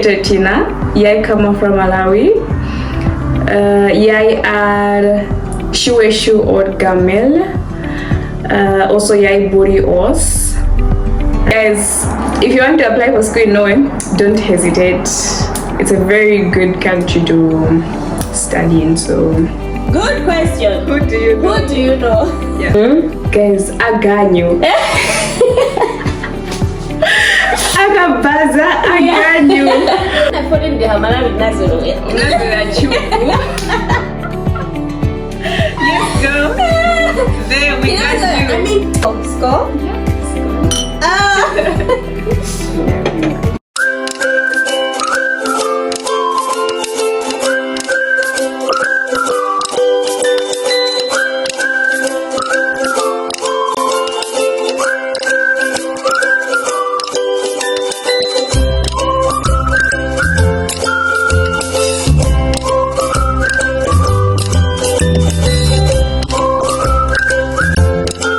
Tina, yai kama from Malawi. Yai ar shueshu or gamel. Also yai buri os. Guys, if you want to apply for school in Norway, don't hesitate. It's a very good country to study in. So good question. Who do you know? Yeah. Guys, aganyu. Agabaza aganyu. I put in the Hamala with Nazuru. Yes, girl. There we got you. I mean, score.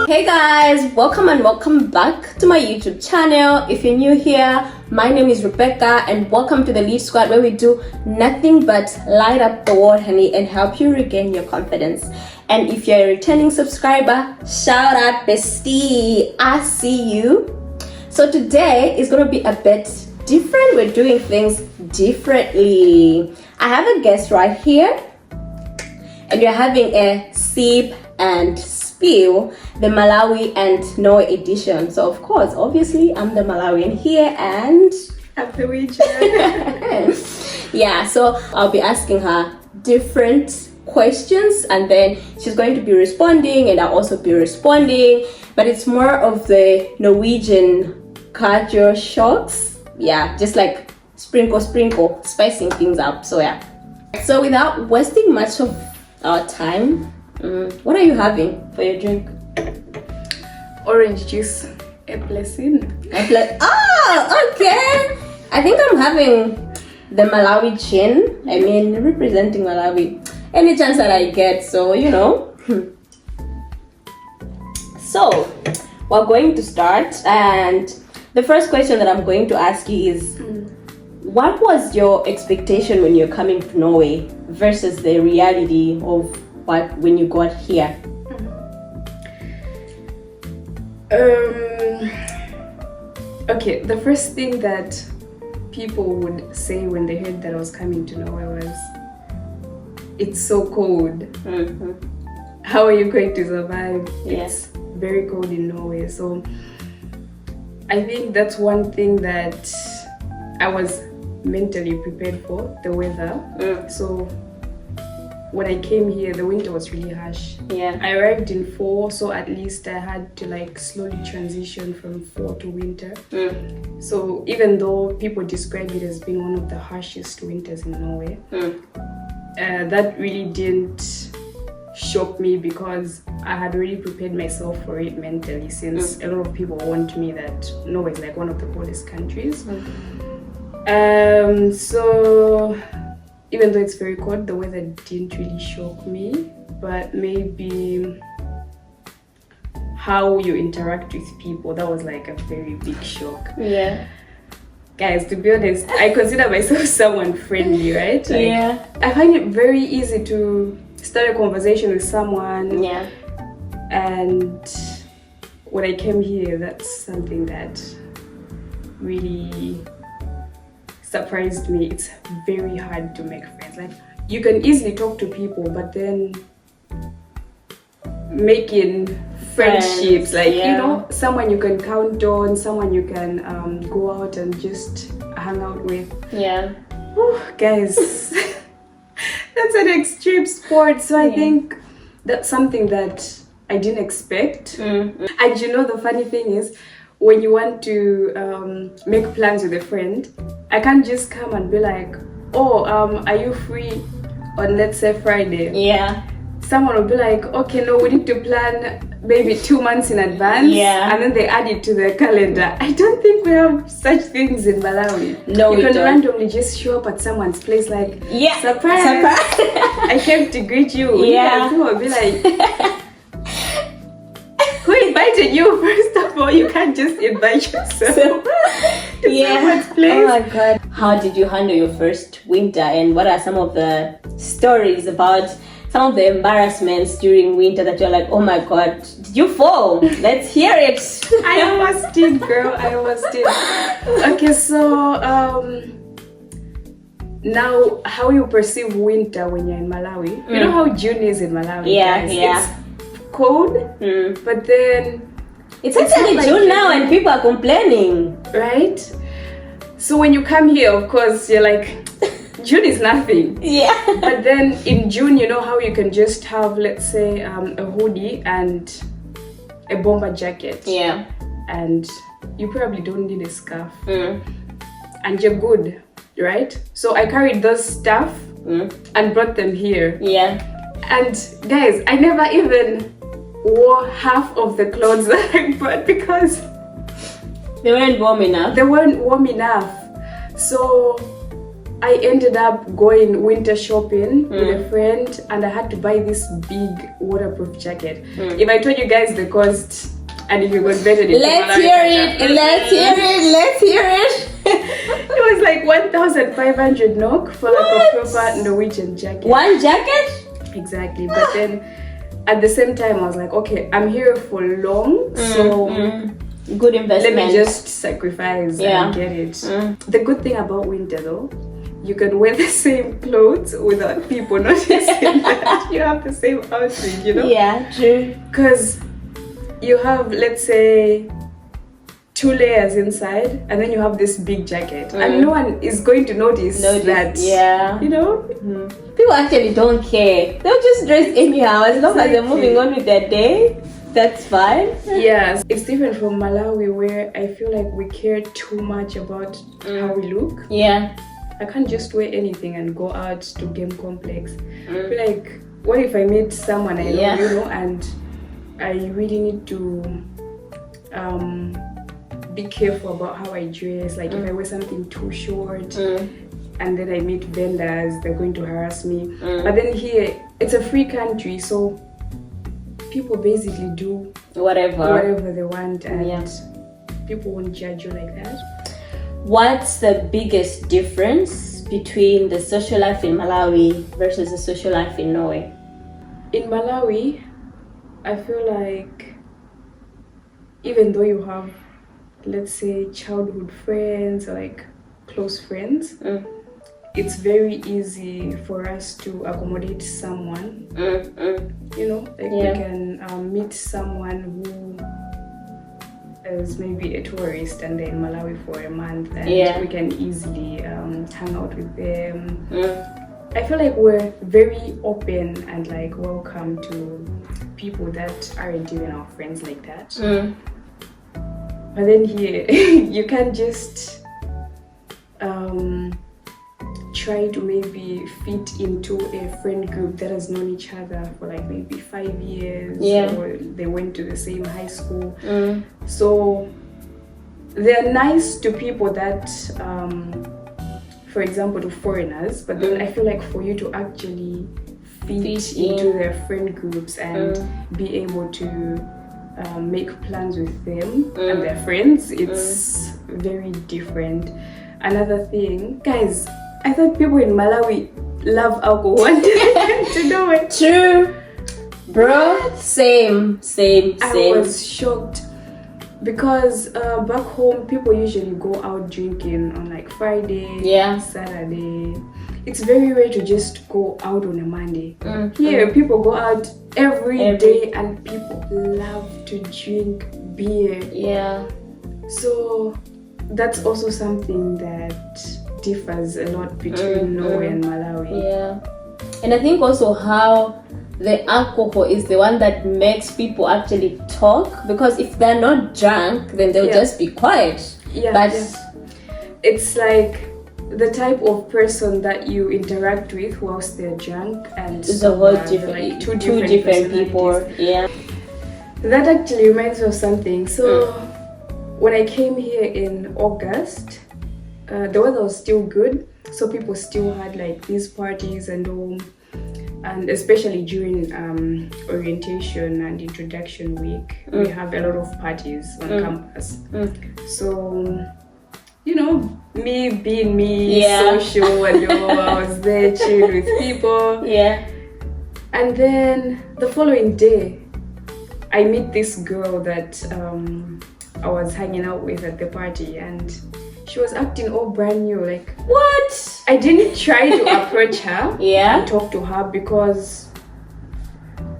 Hey guys, welcome back to my YouTube channel. If you're new here, my name is Rebecca and welcome to the Lead Squad, where we do nothing but light up the world, honey, and help you regain your confidence. And if you're a returning subscriber, shout out bestie, I see you. So today is going to be a bit different. We're doing things differently. I have a guest right here and we're having a sip and spill, the Malawi and Norway edition. So of course, obviously, I'm the Malawian here and I'm Norwegian. Yeah, so I'll be asking her different questions and then she's going to be responding and I'll also be responding. But it's more of the Norwegian culture shocks. Yeah, just like sprinkle, spicing things up. So yeah. So without wasting much of our time, what are you having for your drink? Orange juice. A blessing. Oh, okay. I think I'm having the Malawi gin. I mean, representing Malawi. Any chance that I get, so you know. So, we're going to start, and the first question that I'm going to ask you is, what was your expectation when you're coming to Norway versus the reality of what when you got here? Okay, the first thing that people would say when they heard that I was coming to Norway was, it's so cold. How are you going to survive? Yeah. It's very cold in Norway. So I think that's one thing that I was mentally prepared for, the weather. So when I came here, the winter was really harsh. Yeah. I arrived in fall, so at least I had to like slowly transition from fall to winter. So even though people describe it as being one of the harshest winters in Norway, that really didn't shock me because I had already prepared myself for it mentally, since a lot of people warned me that Norway is like one of the coldest countries. So even though it's very cold, the weather didn't really shock me, but maybe how you interact with people, that was like a very big shock. Yeah. Guys, to be honest, I consider myself someone friendly, right? Like, Yeah. I find it very easy to start a conversation with someone. Yeah. And when I came here, that's something that really surprised me. It's very hard to make friends. Like, you can easily talk to people, but then making friendships, like, you know, someone you can count on, someone you can go out and just hang out with. Yeah. Whew, guys, that's an extreme sport. So I think that's something that I didn't expect. And you know, the funny thing is, when you want to make plans with a friend, I can't just come and be like, oh, are you free on, let's say, Friday? Yeah. Someone will be like, okay, no, we need to plan maybe 2 months in advance. Yeah. And then they add it to the calendar. I don't think we have such things in Malawi. No, you can don't. Randomly just show up at someone's place like, yeah, surprise. I came to greet you. Yeah. People will be like, who invited you? First of all, you can't just invite yourself. Yeah. Oh my god. How did you handle your first winter, and what are some of the stories about some of the embarrassments during winter that you're like, oh my god, did you fall? Let's hear it. I almost did, girl. I almost did. Okay, so now how you perceive winter when you're in Malawi. You know how June is in Malawi, guys? It's cold, but then it's actually like June now and people are complaining, right? So when you come here, of course, you're like, June is nothing. Yeah. But then in June, you know how you can just have, let's say, a hoodie and a bomber jacket. Yeah. And you probably don't need a scarf. And you're good, right? So I carried those stuff and brought them here. Yeah. And guys, I never even wore half of the clothes that I brought because they weren't warm enough. They weren't warm enough. So I ended up going winter shopping with a friend, and I had to buy this big waterproof jacket. If I told you guys the cost, and if you converted it, let's hear it. It was like 1,500 NOK for like a proper Norwegian jacket. One jacket? Exactly. But then at the same time, I was like, okay, I'm here for long, so good investment. Let me just sacrifice and get it. The good thing about winter, though, you can wear the same clothes without people noticing that you have the same outfit, you know? Yeah, true. Because you have, let's say, 2 layers inside, and then you have this big jacket, and no one is going to notice that. Yeah. You know? People actually don't care. They'll just dress anyhow as long as they're moving on with their day. That's fine. Yes, it's different from Malawi, where I feel like we care too much about how we look. Yeah. I can't just wear anything and go out to game complex. I feel like, what if I meet someone I know, you know, and I really need to be careful about how I dress. Like if I wear something too short and then I meet vendors, they're going to harass me. But then here, it's a free country, so people basically do whatever they want, and people won't judge you like that. What's the biggest difference between the social life in Malawi versus the social life in Norway? In Malawi, I feel like even though you have, let's say, childhood friends or like close friends, it's very easy for us to accommodate someone. You know, like we can meet someone who is maybe a tourist and they're in Malawi for a month, and we can easily hang out with them. I feel like we're very open and like welcome to people that aren't even our friends like that. But then here, you can't just try to maybe fit into a friend group that has known each other for like maybe 5 years, or they went to the same high school. So they're nice to people that, for example, to foreigners, but then I feel like for you to actually fit into their friend groups and be able to make plans with them and their friends, it's very different. Another thing, guys, I thought people in Malawi love alcohol to know it. True, bro. Same. I was shocked because back home people usually go out drinking on like Friday, Saturday. It's very rare to just go out on a Monday. Here people go out every day, and people love to drink beer. Yeah. So that's also something that differs a lot between Norway and Malawi. Yeah. And I think also how the alcohol is the one that makes people actually talk, because if they're not drunk, then they'll just be quiet. But it's like the type of person that you interact with whilst they're drunk and it's a whole different, like two different people. Yeah. That actually reminds me of something. So when I came here in August, the weather was still good, so people still had like these parties and all, and especially during orientation and introduction week, we have a lot of parties on campus. So you know, me being me, social and all, I was there chilling with people. Yeah. And then the following day, I meet this girl that I was hanging out with at the party, and she was acting all brand new. Like, what? I didn't try to approach her Yeah. and talk to her, because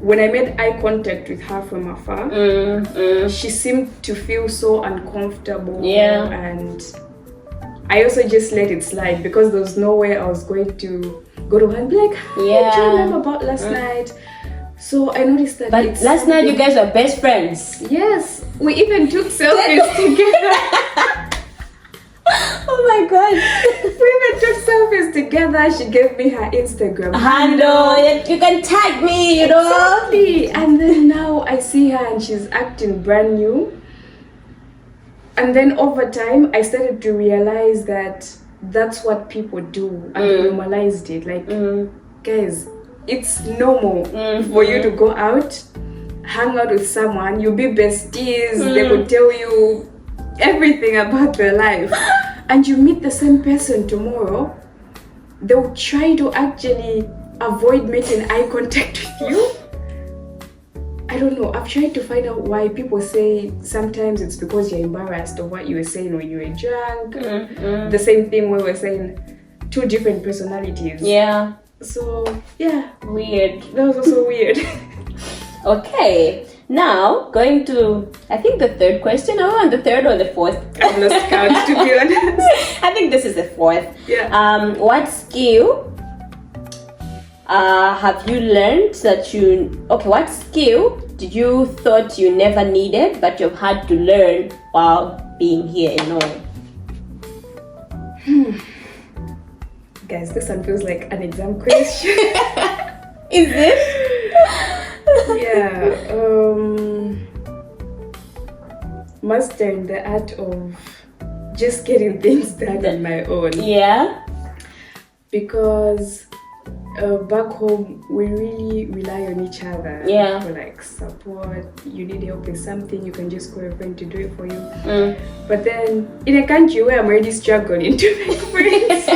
when I made eye contact with her from afar, she seemed to feel so uncomfortable. Yeah. And I also just let it slide, because there was no way I was going to go to her and be like, "Hi, do you remember about last night?" So I noticed that. But last night you guys were best friends. Yes, we even took selfies together. Oh my god. We even took selfies together. She gave me her Instagram handle. You can tag me, you know. Exactly. And then now I see her and she's acting brand new. And then over time, I started to realize that that's what people do, and we normalized it. Like, guys, it's normal for you to go out, hang out with someone, you'll be besties, they will tell you everything about their life, and you meet the same person tomorrow, they'll try to actually avoid making eye contact with you. I don't know, I've tried to find out why. People say sometimes it's because you're embarrassed of what you were saying when you were drunk. The same thing where we're saying two different personalities. Yeah. So, yeah. Weird. That was also weird. Okay. Now, going to, I think the third question. Are we on the third or the fourth? I've lost count, to be honest. I think this is the fourth. Yeah. What skill have you learned that what skill did you thought you never needed but you've had to learn while being here in Norway? Guys, this one feels like an exam question. Is it? Yeah. Mastering the art of just getting things done on my own. Yeah. Because back home we really rely on each other for like support. You need help with something, you can just call a friend to do it for you. But then in a country where I'm already struggling to make friends,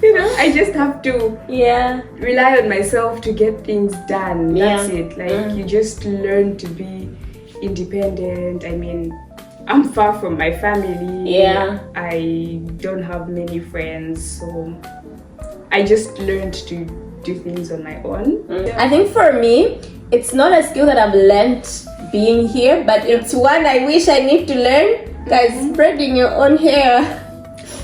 you know, I just have to rely on myself to get things done. That's it. Like you just learn to be independent. I mean, I'm far from my family. I don't have many friends, so I just learned to do things on my own. I think for me, it's not a skill that I've learned being here, but it's one I wish I need to learn. Guys, braiding your own hair.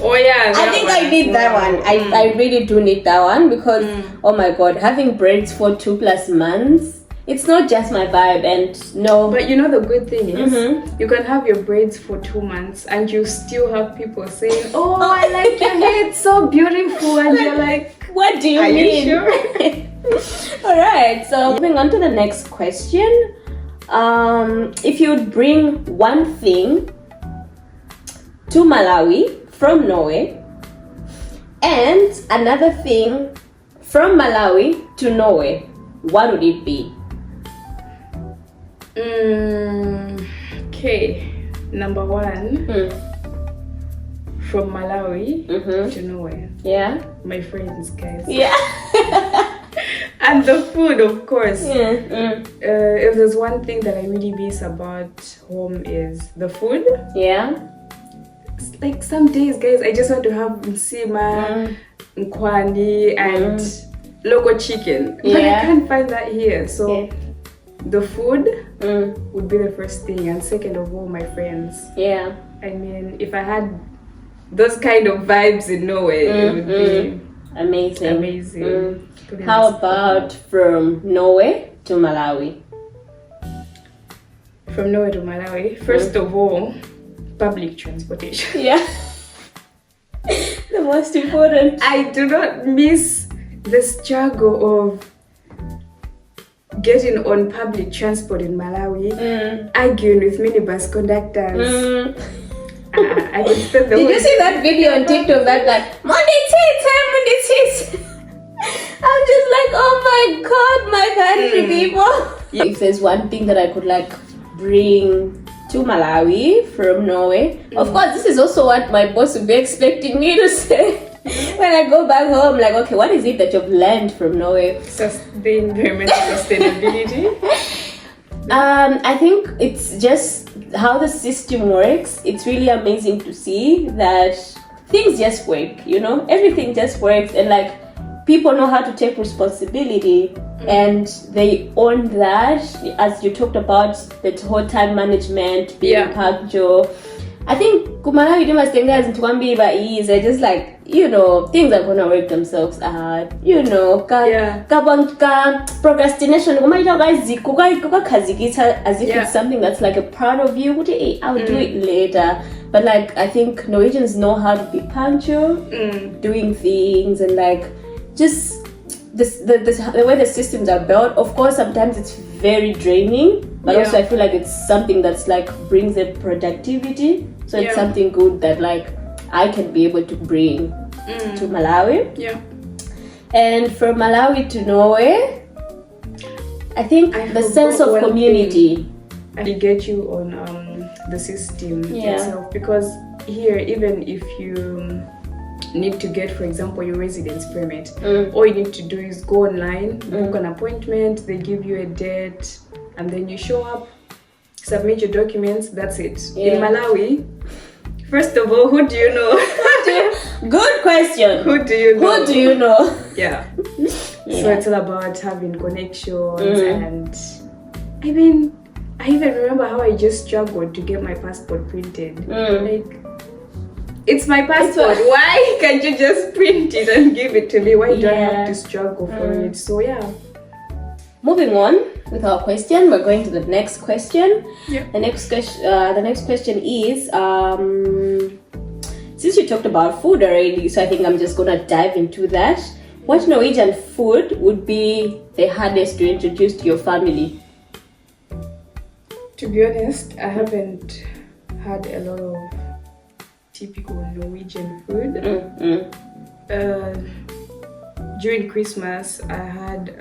Oh yeah, I think I need that one. I really do need that one, because oh my god, having braids for 2+ months, it's not just my vibe. And no, but you know the good thing is you can have your braids for 2 months and you still have people saying, "Oh, I like your hair, it's so beautiful," and you're like, what do you mean? You sure? All right, so moving on to the next question. If you'd bring one thing to Malawi from Norway and another thing from Malawi to Norway, what would it be? Okay, number one, from Malawi to Norway. Yeah. My friends, guys. Yeah. And the food, of course. If there's one thing that I really miss about home is the food. Yeah. It's like some days, guys, I just want to have nsima, nkwani, and local chicken. But I can't find that here. So the food would be the first thing, and second of all, my friends. Yeah. I mean, if I had those kind of vibes in Norway, it would be amazing. How about from Norway to Malawi? From Norway to Malawi, first of all, public transportation. Yeah. The most important. I do not miss the struggle of getting on public transport in Malawi, arguing with minibus conductors. I could spend the Did you see that video on TikTok that like Monday tits? I'm just like, oh my god, my country people. If there's one thing that I could like bring to Malawi from Norway. Of course, this is also what my boss would be expecting me to say. When I go back home, like, okay, what is it that you've learned from Norway? The environmental sustainability. I think it's just how the system works. It's really amazing to see that things just work, everything just works, and like people know how to take responsibility and they own that, as you talked about, the whole time management, being punctual. I think Kumalawi do must guys into one bit by ease. I just like, things are gonna work themselves out. Procrastination. As if it's something that's like a part of you. I'll do it later. But like, I think Norwegians know how to be punctual, doing things, and like just the way the systems are built. Of course, sometimes it's very draining, but also I feel like it's something that's like brings the productivity. So it's something good that like I can be able to bring to Malawi. Yeah. And from Malawi to Norway, I think the sense of community. I get you on the system itself, because here, even if you need to get, for example, your residence permit, all you need to do is go online, book an appointment, they give you a date, and then you show up, submit your documents, that's it. In Malawi, first of all, who do you know? Good question. Who do you know? Who do you know? Yeah. So it's all about having connections, and I mean, I even remember how I just struggled to get my passport printed. Like, it's my passport. Why can't you just print it and give it to me? Why do I have to struggle for it? So moving on with our question, we're going to the next question. The next question is, since you talked about food already, so I think I'm just gonna dive into that. What Norwegian food would be the hardest to introduce to your family? To be honest, I haven't had a lot of typical Norwegian food. During Christmas, I had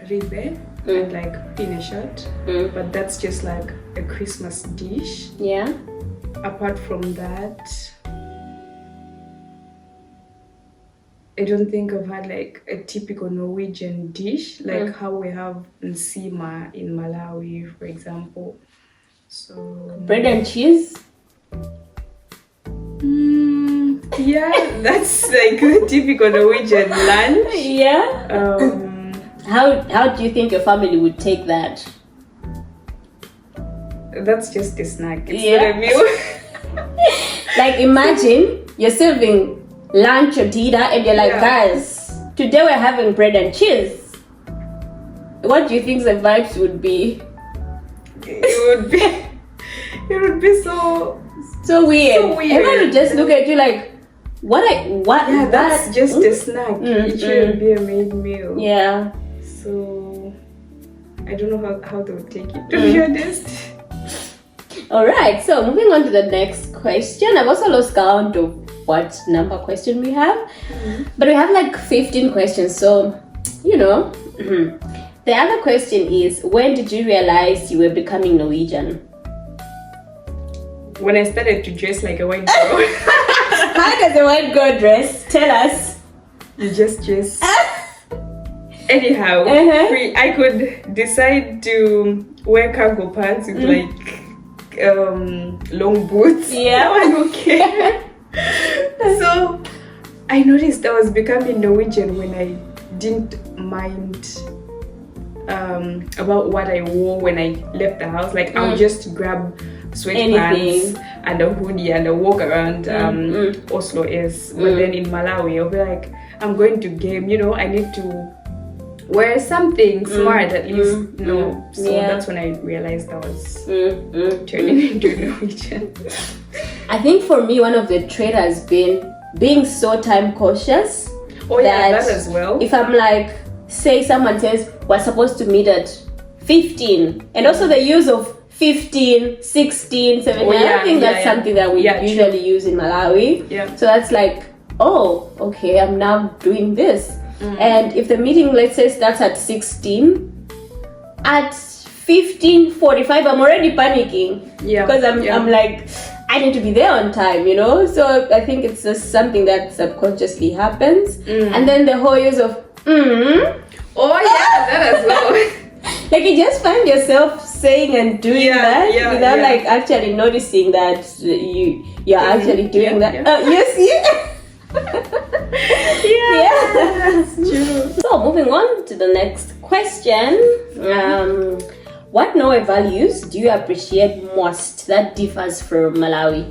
ribbe and like pinashot, but that's just like a Christmas dish. Yeah. Apart from that, I don't think I've had like a typical Norwegian dish, like how we have nsima in Malawi, for example. So bread and cheese. Yeah, that's like the typical Norwegian lunch. Yeah. How do you think your family would take that? That's just a snack. It's not a meal. Like, imagine you're serving lunch or dinner and you're like, guys, today we're having bread and cheese. What do you think the vibes would be? It would be so weird. Everyone would just look at you like, what? Yeah, that's just a snack. It shouldn't be a main meal. Yeah. So I don't know how they would take it, to be honest. Alright, so moving on to the next question. I've also lost count of what number question we have. But we have like 15 questions, so The other question is, when did you realize you were becoming Norwegian? When I started to dress like a white girl. How does a white girl dress? Tell us. You just dress anyhow. Free. I could decide to wear cargo pants with like long boots. Yeah. I don't care. So I noticed I was becoming Norwegian when I didn't mind about what I wore when I left the house. Like I would just grab sweatpants and a hoodie and a walk around Oslo is. But then in Malawi, I'll be like, I'm going to game, I need to wear something smart at least. So that's when I realized I was turning into Norwegian. I think for me, one of the traits has been being so time cautious. Oh yeah, that as well. If I'm like, say someone says we're supposed to meet at 15, and also the use of 15, 16, 17. I don't think that's something that we usually use in Malawi. Yeah. So that's like, oh, okay, I'm now doing this. And if the meeting, let's say, starts at 16, at 15:45, I'm already panicking. Yeah. Because I'm like, I need to be there on time, you know? So I think it's just something that subconsciously happens. And then the whole use of Oh yeah, that as well. like you just find yourself saying and doing that without like actually noticing that you're actually doing that. Yes, that's true. So moving on to the next question. What Norway values do you appreciate most that differs from Malawi?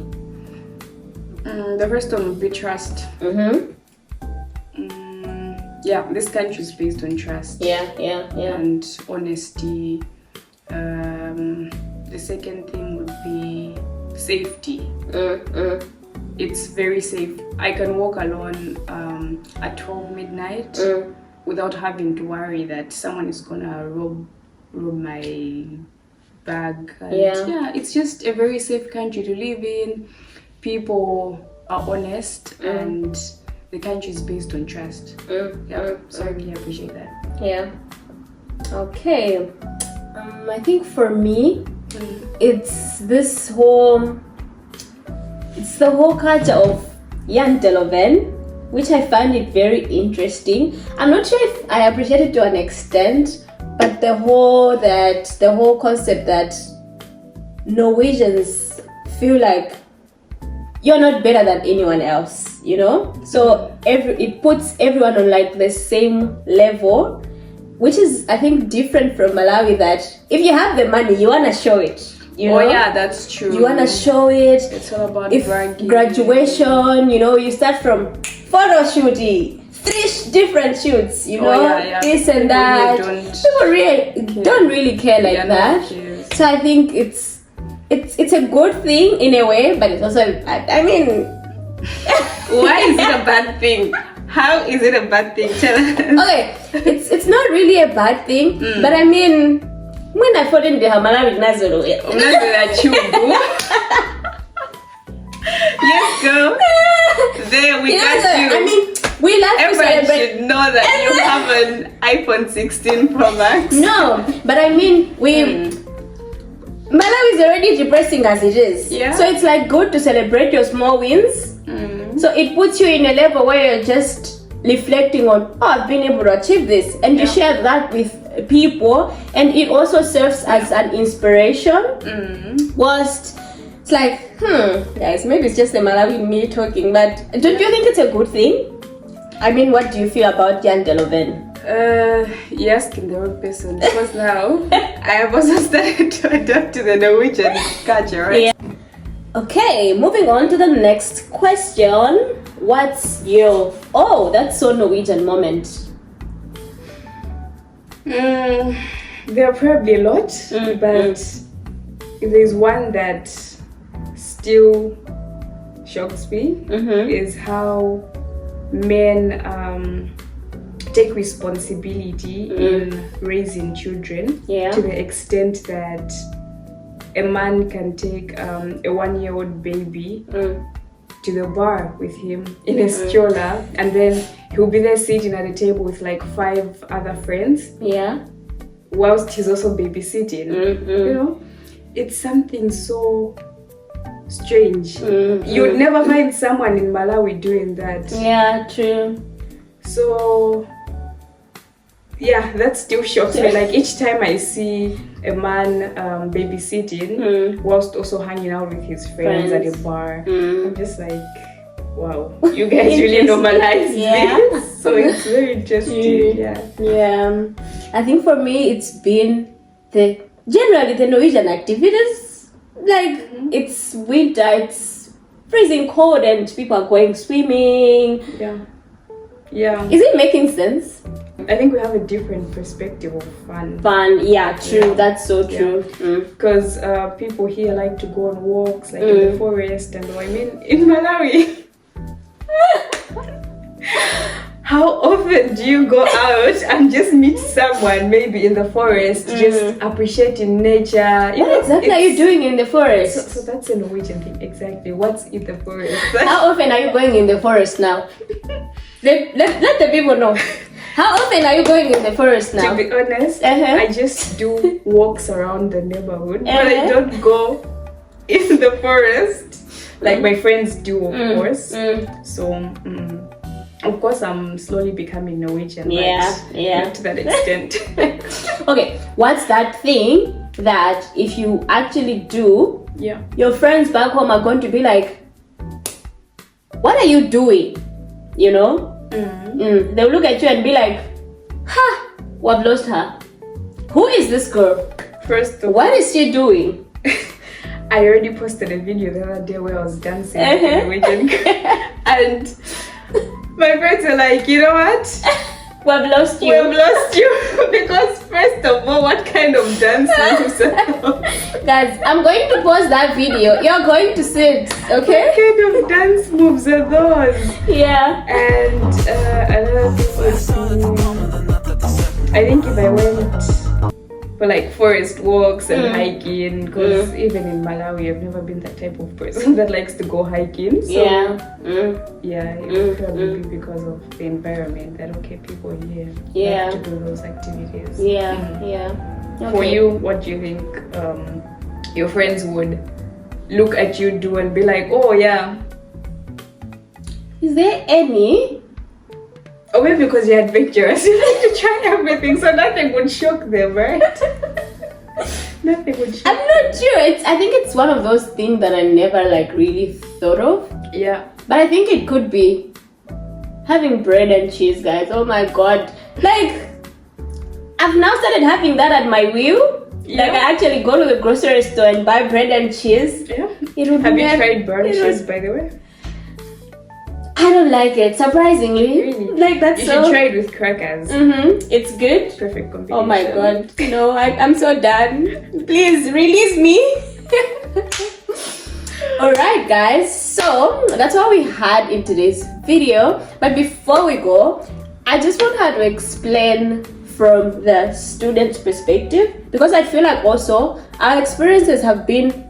The first one would be trust. Yeah, this country is based on trust. Yeah. And honesty. The second thing would be safety. It's very safe. I can walk alone at 12 midnight without having to worry that someone is gonna rob my bag. And it's just a very safe country to live in. People are honest and the country is based on trust. So I really appreciate that. Yeah. Okay. I think for me, it's the whole culture of janteloven, which I find it very interesting. I'm not sure if I appreciate it to an extent, but the whole concept that Norwegians feel like you're not better than anyone else, you know? So it puts everyone on like the same level, which is, I think, different from Malawi, that if you have the money, you want to show it. You know? Oh yeah, that's true. You want to show it. It's all about bragging. Graduation, you know, you start from photo shooting, 3 different shoots, you know, this and that. People don't really care like that. So I think it's a good thing in a way, but it's also I mean why is it a bad thing? How is it a bad thing? Tell us. Okay, it's not really a bad thing, but I mean, when I fall in the Malawi Nazaro, yes, girl. There we got you. I mean, we love everyone to celebrate. should know that you have an iPhone 16 Pro Max. No, but I mean, Malawi is already depressing as it is. Yeah. So it's like good to celebrate your small wins. So it puts you in a level where you're just reflecting on, I've been able to achieve this, and you share that with people, and it also serves as an inspiration. Whilst it's like, guys, maybe it's just the Malawi me talking, but don't you think it's a good thing? I mean, what do you feel about janteloven? You're asking the wrong person, because now I have also started to adapt to the Norwegian culture, right? Yeah. Okay, moving on to the next question. What's your that's so Norwegian moment? There are probably a lot, but if there's one that still shocks me, is how men take responsibility in raising children, to the extent that a man can take a 1-year-old baby to the bar with him in a stroller, and then he'll be there sitting at the table with like 5 other friends, whilst he's also babysitting. You know, it's something so strange. You'd never find someone in Malawi doing that. Yeah, true. So yeah, that still shocks me. Like each time I see a man babysitting whilst also hanging out with his friends at a bar, I'm just like, wow, you guys really normalize this. So it's very interesting. Yeah. I think for me it's been generally the Norwegian activities. Like it's winter, it's freezing cold, and people are going swimming. Yeah. Is it making sense? I think we have a different perspective of fun. Yeah, true. That's so true. Because people here like to go on walks, like in the forest, and I mean, in Malawi, how often do you go out and just meet someone, maybe in the forest, just appreciating nature? What exactly are you doing in the forest? So that's a Norwegian thing, exactly. What's in the forest? How often are you going in the forest now? Let the people know. How often are you going in the forest now? To be honest, I just do walks around the neighborhood, but I don't go in the forest like my friends do, of course. So, of course, I'm slowly becoming Norwegian, but not to that extent. Okay, what's that thing that if you actually do, your friends back home are going to be like, what are you doing? You know? They'll look at you and be like, ha, we've lost her. Who is this girl? First of all, what is she doing? I already posted a video the other day where I was dancing with the Norwegian and my friends were like, you know what? We've lost you. We've lost you. Because first of all, what kind of dance moves are those? Guys, I'm going to post that video. You're going to see it, okay? What kind of dance moves are those? Yeah. And another thing would be, I think if I went for like forest walks and hiking, because even in Malawi I've never been that type of person that likes to go hiking, so it would probably be because of the environment that people here like to do those activities. Okay. For you, what do you think your friends would look at you do and be like, oh yeah? Is there any? Or maybe because you're adventurous, you like to try everything, so nothing would shock them, right? Nothing would shock I'm not sure. I think it's one of those things that I never like really thought of. Yeah. But I think it could be having bread and cheese, guys. Oh my god. Like, I've now started having that at my wheel. Like, I actually go to the grocery store and buy bread and cheese. Yeah. Have you tried brownies, by the way? I don't like it, surprisingly. Really? Like, that's you should try it with crackers. It's good. Perfect combination. Oh my god. No, I'm so done. Please release me. Alright guys, so that's what we had in today's video. But before we go, I just want her to explain from the student's perspective, because I feel like also our experiences have been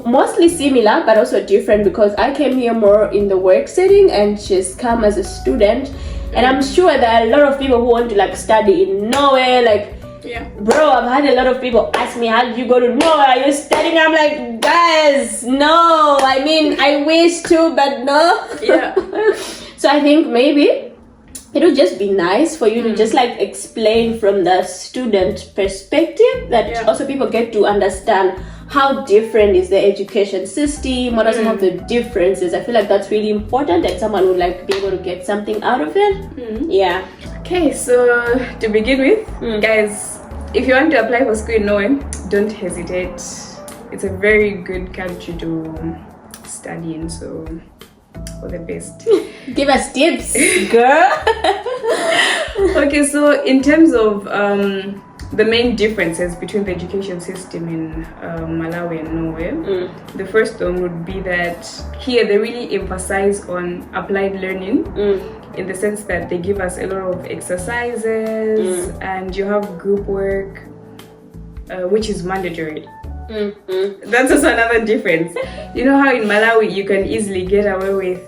mostly similar but also different, because I came here more in the work setting and she's come as a student, and I'm sure there are a lot of people who want to like study in Norway. Like, bro, I've had a lot of people ask me, how did you go to Norway? Are you studying? I'm like, guys, no. I mean, I wish to, but no. So I think maybe it would just be nice for you to just like explain from the student perspective, that also people get to understand how different is the education system, what are some of the differences. I feel like that's really important, that someone would like be able to get something out of it. Okay, so to begin with, guys, if you want to apply for school in Norway, don't hesitate. It's a very good country to study in, so all the best. Give us tips, girl. Okay, so in terms of the main differences between the education system in Malawi and Norway, the first one would be that here they really emphasize on applied learning, in the sense that they give us a lot of exercises and you have group work, which is mandatory. That's also another difference. You know how in Malawi you can easily get away with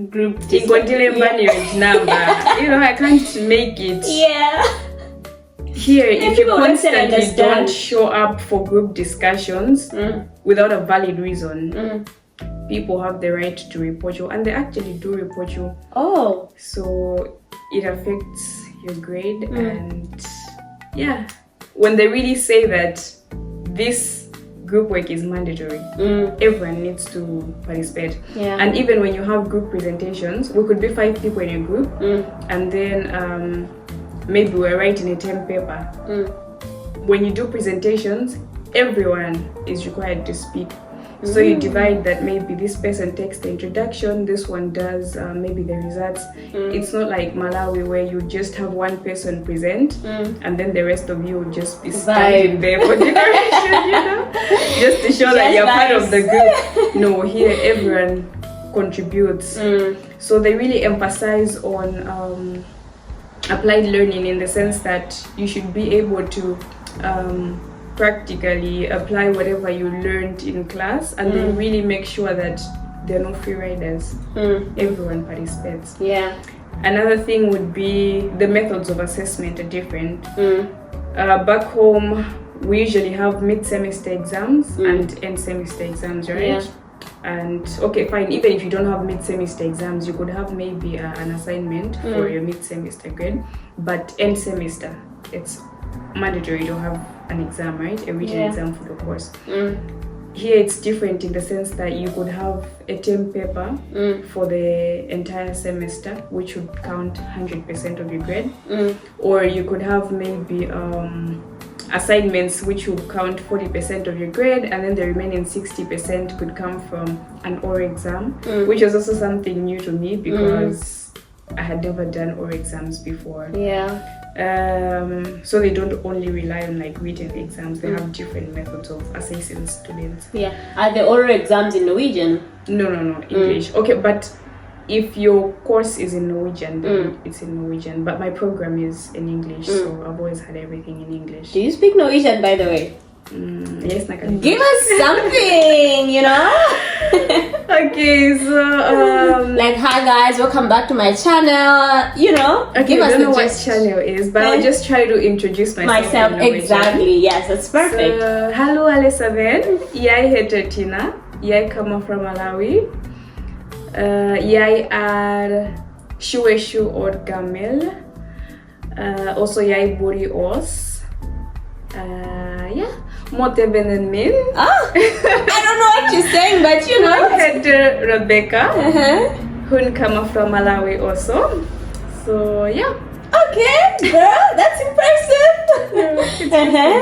group number. You know, I can't make it. Here, if you constantly don't show up for group discussions without a valid reason, people have the right to report you, and they actually do report you. So it affects your grade, and when they really say that this group work is mandatory, everyone needs to participate. And even when you have group presentations, we could be 5 people in a group, and then maybe we're writing a term paper. When you do presentations, everyone is required to speak. So you divide that, maybe this person takes the introduction, this one does maybe the results. It's not like Malawi where you just have one person present and then the rest of you will just be standing there for decoration, you know, just to show that you're part of the group. No, here everyone contributes. So they really emphasize on applied learning, in the sense that you should be able to practically apply whatever you learned in class, and they really make sure that there are no free riders. Everyone participates. Another thing would be the methods of assessment are different. Back home, we usually have mid-semester exams and end-semester exams, right? Yeah. And okay, fine, even if you don't have mid-semester exams, you could have maybe an assignment for your mid-semester grade, but end-semester, it's mandatory to have an exam, right? A written exam for the course. Here it's different in the sense that you could have a term paper for the entire semester, which would count 100% of your grade, or you could have maybe assignments which will count 40% of your grade, and then the remaining 60% could come from an oral exam, which is also something new to me because I had never done oral exams before. So they don't only rely on like written exams, they have different methods of assessing students. Are the oral exams in Norwegian? No, English. Okay, but if your course is in Norwegian, then it's in Norwegian, but my program is in English, so I've always had everything in English. Do you speak Norwegian, by the way? Yes, give us something, you know. Okay, so like, hi guys, welcome back to my channel, you know. Okay, give us I don't know what channel is, but I'll just try to introduce myself exactly. Yes, that's perfect. So, hello alle sammen, jeg heter Tina, jeg kommer fra Malawi. Jeg 27 år gammel. Også jeg bor i Ås. Måtevennen min. I don't know what you're saying, but you know. Hun heter Rebecca. Hun kommer fra Malawi also. So yeah. Okay, girl, that's impressive.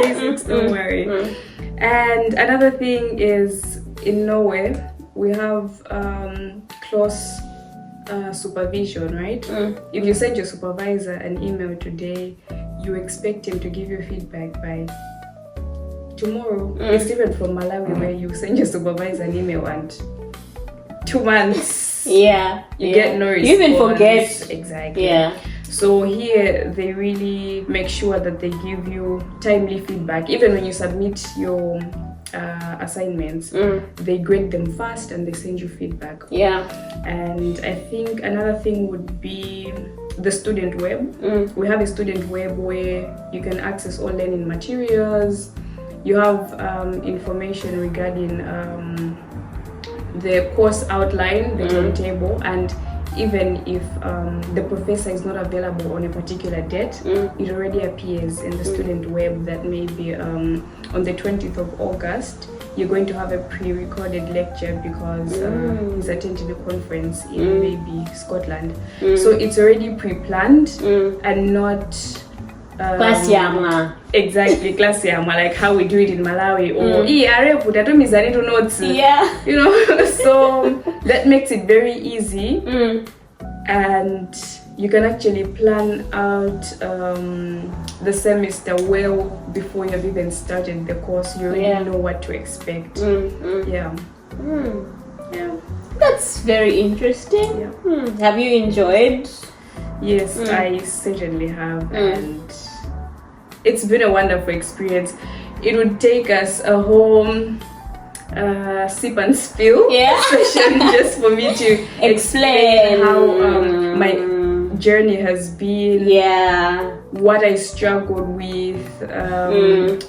Basics, don't worry. And another thing is, in Norway, we have close supervision, right? If you send your supervisor an email today, you expect him to give you feedback by tomorrow. It's different from Malawi, where you send your supervisor an email and 2 months you get no response. You even forget. Exactly. So here they really make sure that they give you timely feedback. Even when you submit your assignments, they grade them fast and they send you feedback. And I think another thing would be the student web. We have a student web where you can access all learning materials. You have information regarding the course outline, the timetable, and even if the professor is not available on a particular date, it already appears in the student web that maybe on the 20th of August you're going to have a pre-recorded lecture because he's attending a conference in maybe Scotland. So it's already pre-planned and not exactly class like how we do it in Malawi or you know. So that makes it very easy, and you can actually plan out the semester well before you've even started the course. You already know what to expect. That's very interesting. Have you enjoyed? Yes, I certainly have, and it's been a wonderful experience. It would take us a whole sip and spill session just for me to explain how my journey has been, what I struggled with,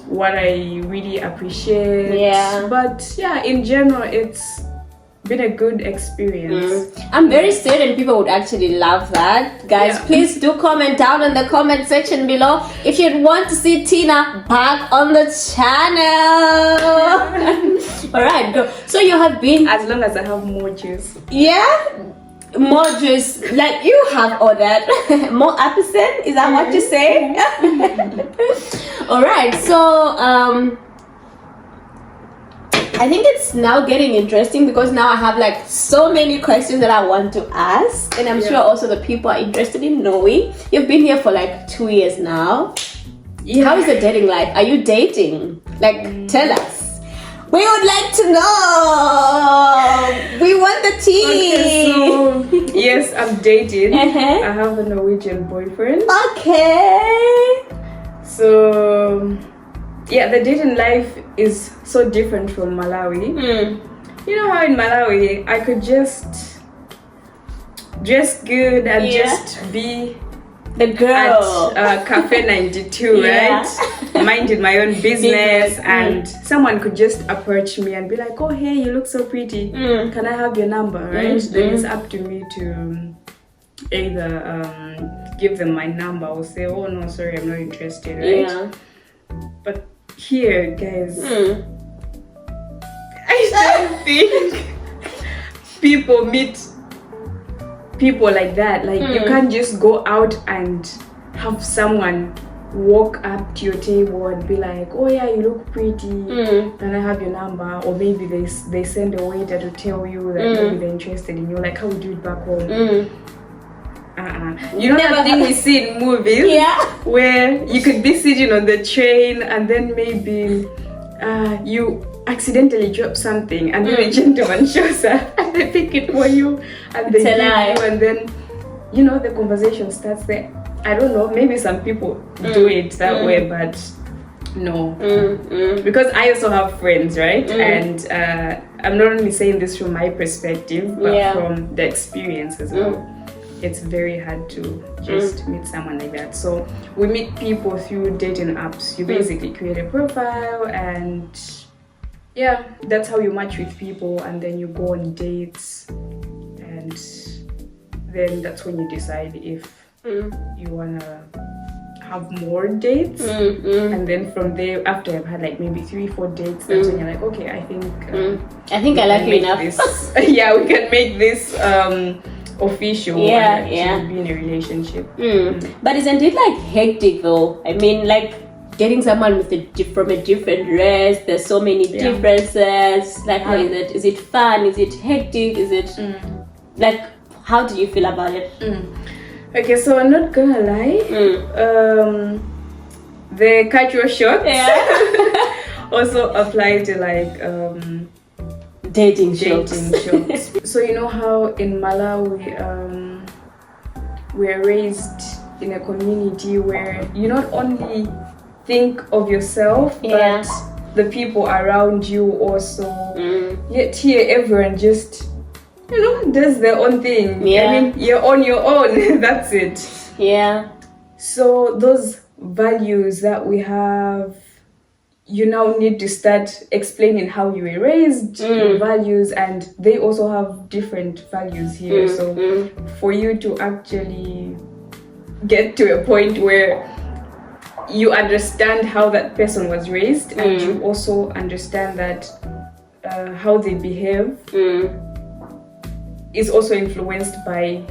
what I really appreciate. But in general, it's been a good experience. I'm very certain people would actually love that. Guys, please do comment down in the comment section below if you'd want to see Tina back on the channel. Alright, go. So you have been, as long as I have more juice. More juice, like you have ordered. More episode, is that what you say? Alright, so I think it's now getting interesting because now I have like so many questions that I want to ask, and I'm sure also the people are interested in knowing. You've been here for like 2 years now. How is the dating life? Are you dating? Like, tell us. We would like to know. We want the tea. Okay, so yes, I'm dating. I have a Norwegian boyfriend. Okay. So the dating life is so different from Malawi. You know how in Malawi I could just dress good and just be the girl at Cafe 92, right? Minding my own business, and someone could just approach me and be like, oh, hey, you look so pretty. Can I have your number, right? Then it's up to me to either give them my number or say, oh, no, sorry, I'm not interested, right? Yeah. But here, guys, I don't think people meet people like that. Like, you can't just go out and have someone walk up to your table and be like, oh yeah, you look pretty, can I have your number? Or maybe they send a waiter to tell you that maybe they're interested in you, like how we do it back home. You know that thing we see in movies, where you could be sitting on the train and then maybe you accidentally drop something and then a gentleman shows up and they pick it for you and they give you, and then you know the conversation starts there. I don't know, maybe some people do it that way, but no. Because I also have friends, right? And I'm not only saying this from my perspective, but from the experience as well. It's very hard to just meet someone like that. So we meet people through dating apps. You basically create a profile, and yeah, that's how you match with people, and then you go on dates, and then that's when you decide if you wanna have more dates, and then from there, after I've had like maybe 3-4 dates, that's when you're like, okay, I think I like you enough. Yeah, we can make this official and be in a relationship. But isn't it like hectic though? I mean, like getting someone with from a different race, there's so many differences. Like, how is it? Is it fun? Is it hectic? Is it like, how do you feel about it? Okay, so I'm not gonna lie, the cultural shocks also apply to like dating shows. So you know how in Malawi we're raised in a community where you not only think of yourself, but the people around you also. Yet here everyone just, you know, does their own thing. I mean, you're on your own. That's it. So those values that we have, you now need to start explaining how you were raised, your values, and they also have different values here. So for you to actually get to a point where you understand how that person was raised, and you also understand that how they behave is also influenced by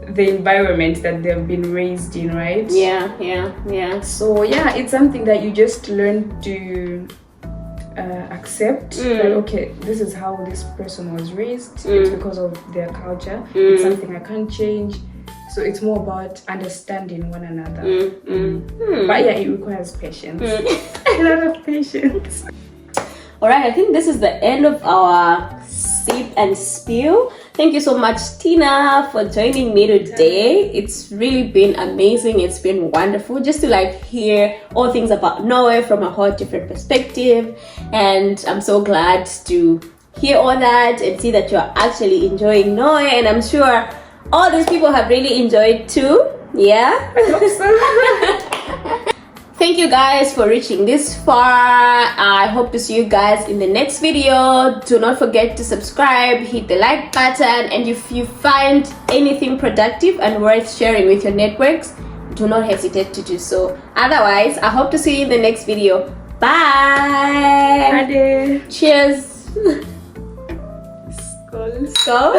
the environment that they've been raised in, right? So yeah, it's something that you just learn to accept, that okay, this is how this person was raised, it's because of their culture, it's something I can't change. So it's more about understanding one another. But yeah, it requires patience. A lot of patience. Alright, I think this is the end of our sip and spill. Thank you so much, Tina, for joining me today. It's really been amazing. It's been wonderful just to like hear all things about Norway from a whole different perspective. And I'm so glad to hear all that and see that you're actually enjoying Norway. And I'm sure all these people have really enjoyed too. Yeah? I hope so. Thank you guys for reaching this far. I hope to see you guys in the next video. Do not forget to subscribe, hit the like button, and if you find anything productive and worth sharing with your networks, do not hesitate to do so. Otherwise, I hope to see you in the next video. Bye. Bye. Cheers. Skull. Skull.